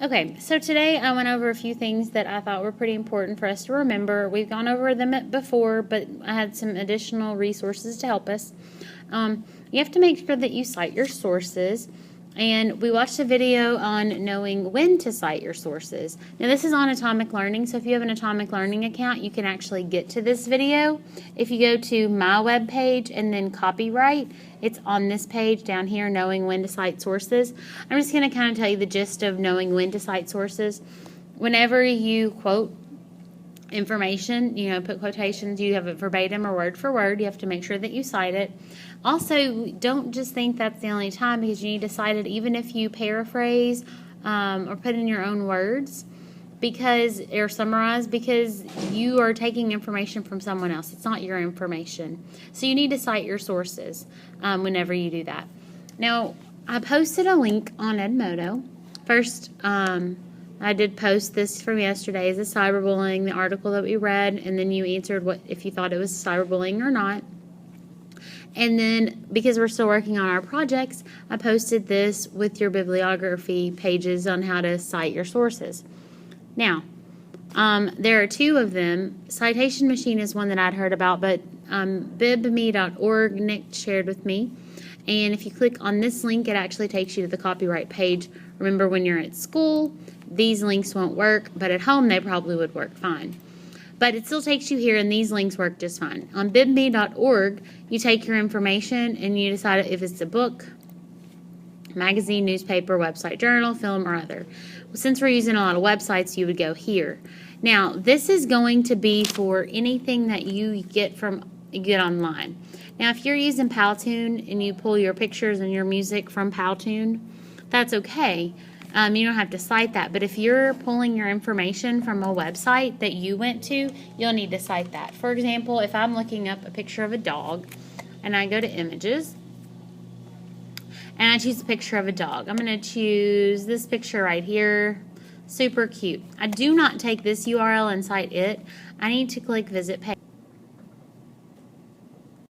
Okay, so today I went over a few things that I thought were pretty important for us to remember. We've gone over them before, but I had some additional resources to help us. You have to make sure that you cite your sources. And we watched a video on knowing when to cite your sources. Now this is on Atomic Learning, so if you have an Atomic Learning account, you can actually get to this video. If you go to my web page and then copyright, it's on this page down here, knowing when to cite sources. I'm just going to kind of tell you the gist of knowing when to cite sources. Whenever you quote information, put quotations, you have it verbatim or word for word. You have to make sure that you cite it. Also, don't just think that's the only time, because you need to cite it even if you paraphrase or put in your own words, or summarize, because you are taking information from someone else. It's not your information. So you need to cite your sources whenever you do that. Now, I posted a link on Edmodo. First, I did post this from yesterday as a cyberbullying, the article that we read, and then you answered if you thought it was cyberbullying or not. And then, because we're still working on our projects, I posted this with your bibliography pages on how to cite your sources. Now, there are two of them. Citation Machine is one that I'd heard about, but bibme.org, Nick shared with me. And if you click on this link, it actually takes you to the copyright page. Remember, when you're at school, these links won't work, but at home they probably would work fine. But it still takes you here, and these links work just fine. On bibme.org, you take your information and you decide if it's a book, magazine, newspaper, website, journal, film, or other. Well, since we're using a lot of websites, you would go here. Now, this is going to be for anything that you get online. Now, if you're using Powtoon and you pull your pictures and your music from Powtoon, that's okay. You don't have to cite that. But if you're pulling your information from a website that you went to, you'll need to cite that. For example, if I'm looking up a picture of a dog and I go to images and I choose a picture of a dog, I'm going to choose this picture right here. Super cute. I do not take this URL and cite it. I need to click visit page.